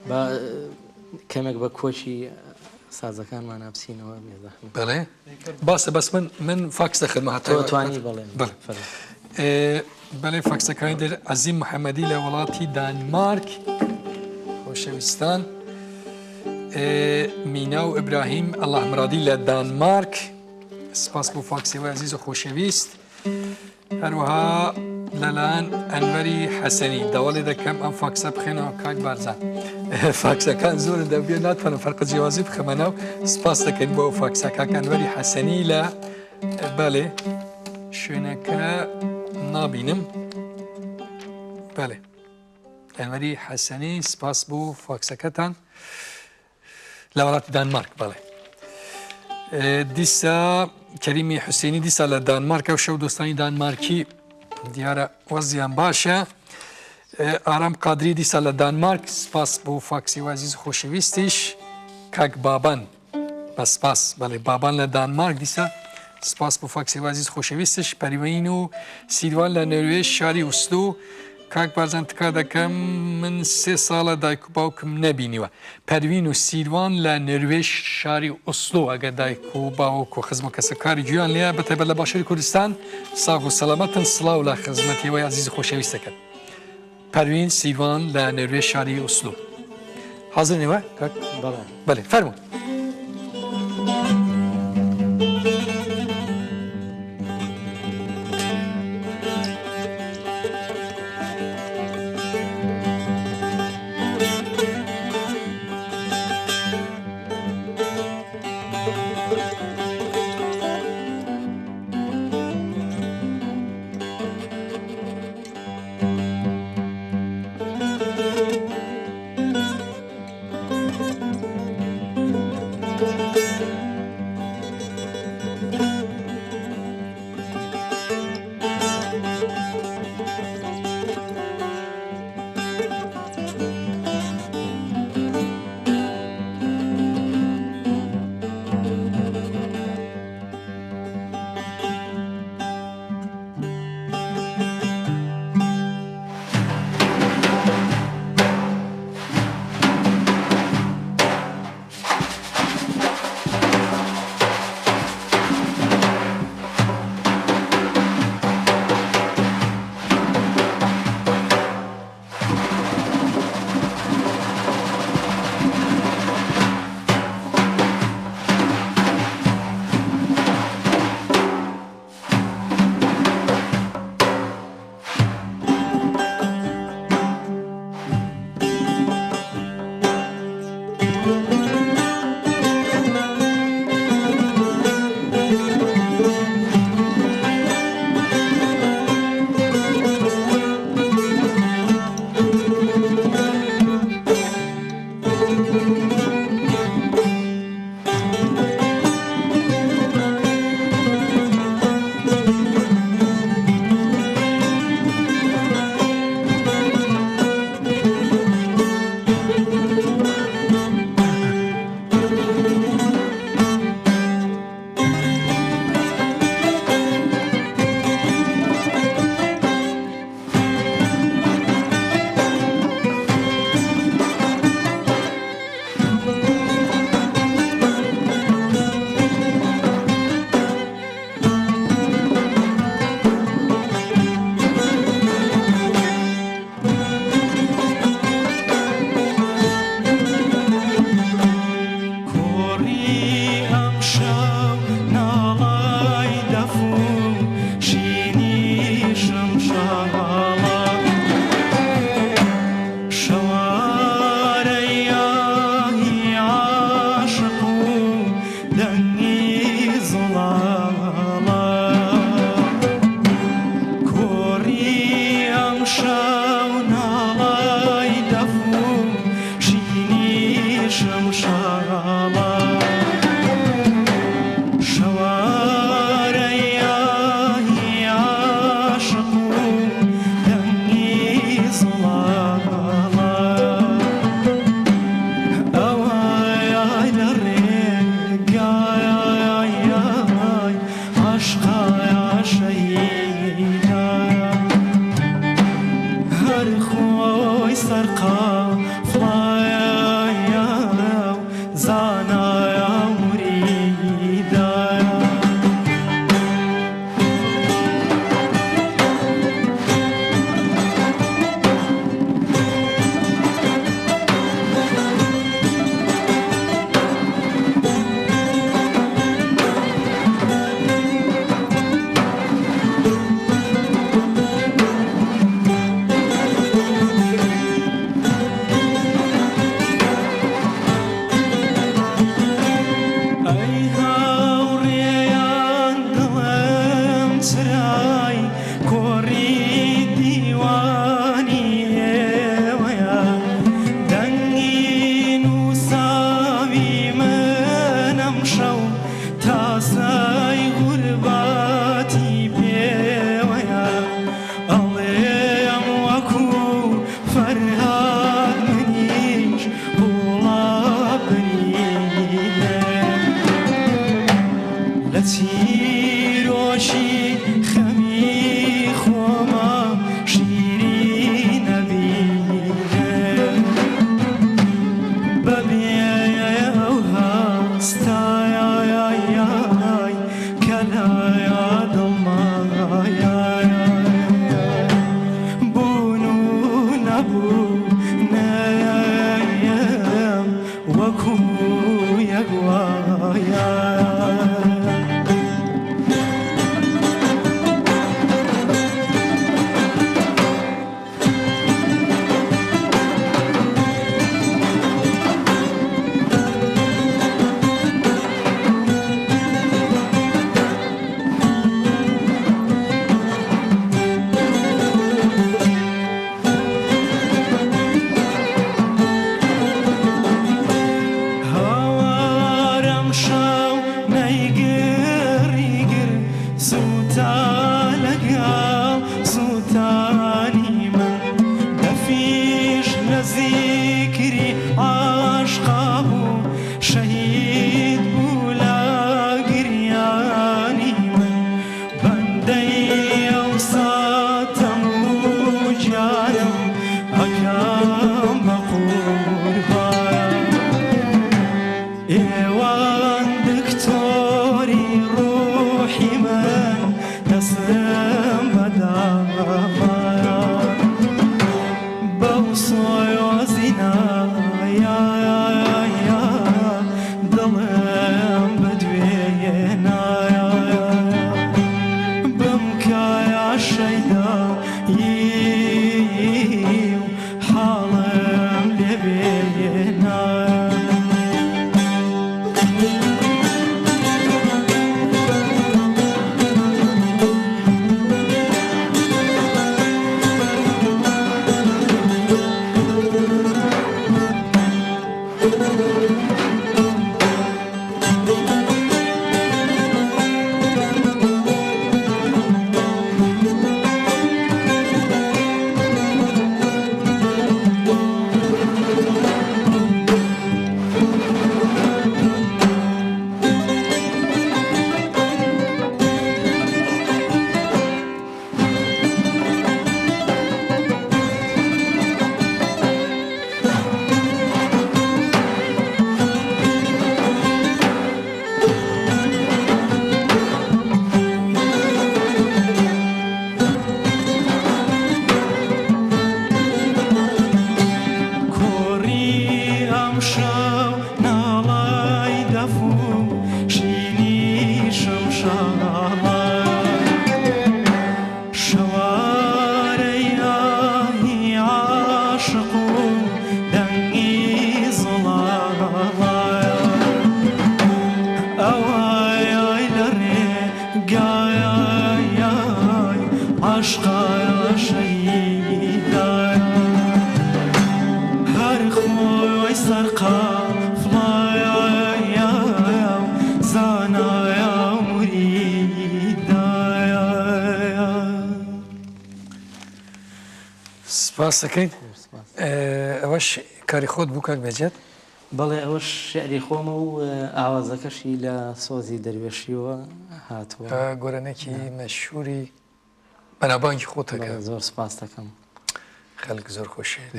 بە کەمێک بە کۆچی سازەکانمان نابسینەوە بێزەحمەت. بەڵێ باسە بەس من فاکس دەخەمە توانی بڵێن. بەڵێ فاکسەکانی دەر عەزیم محەممەدی لە وڵاتی دانمارک خۆشەویستان مینا و ئیبراهیم ئەڵڵاه مرادی لە دانمارک سپاس بۆ فاکسەوە عەزیز و خۆشەویست هەروەها لەلایەن ئەنوەری حەسەنی داوای دەکەم ئەم فاکسە بخێنەوە کاک بارزان فاکسەکان زۆرن دەبێ ناتوانم فەرقە جیاوازی بخەمەنەوە سپاس دەکەین بۆ فاکسە کاک ئەنوەری حەسەنی لە بەڵێ شوێنەکە نابینم بەڵێ ئەنوەری حەسەنی سپاس بۆ فاکسەکەتان لە وڵاتی دانمارک بەڵێ دیسا کەریمی حوسێنی دیسا لە دانمارکە و شەو دۆستانی دانمارکی دیارە وەزیان باشە ئارام قادری دیسا لە دانمارک سپاس بۆ فاکسی وازیز خۆشەویستیش کاک بابان بە سپاس بەڵێ بابان لە دانمارک دیسا سپاس بۆ فاکسی وازیز خۆشەویستش پەریوەین و سیروان لە نەروێژ شاری ئوسلۆ کاک بارزان تکا دەکەم من 3 ساڵە دایک و باوکم نەبینیوە پەروین و سیروان لە نەروێژ شاری ئوسلۆ ئەگە دایک و باوک و خزمە کەسەکاری گویان لێە بەتایبەت لە باشووری کوردستان ساغ و سەلامەتن سڵاو لە خزمەتیەوەی عەزیز خۆشەویستەکەن پەروین سیروان لە نەروێژ شاری ئوسلۆ حاضرنەوە کاک بەڵێ فەرموون عاشقا بوو شەهید بوو لە گریانی من بەندەی ئەو ساتەم و گیانم ئەکەم بە قوربان ئێوان دکتۆری ڕوحی من دەسم بەداوایان بەو سۆیۆزینە دڵم بەدوێنایە بمکایە شەیدایی و حاڵم لێ بێنایە شەو ناڵای دەف و شینی شەمشاڵای شەوارەی ئاهی عاشق و دەنگی زڵاڵایە ئەوای لە ڕێگایە عاشقایە شەهیدایە هەر خۆی سەرقافڵایە زانایە موریدایە سپاس دەکەین ئەوەش کاری خۆت بوو کاک بێجێت بەڵێ ئەوەش شعری خۆمە و ئاوازەکەشی لە سۆزی دەروێشیەوە هاتووە گۆرانێکی مەشهوری بەناوبانگی خۆتەکە زۆر سپاس دەکەم خەڵک زۆر خۆشێت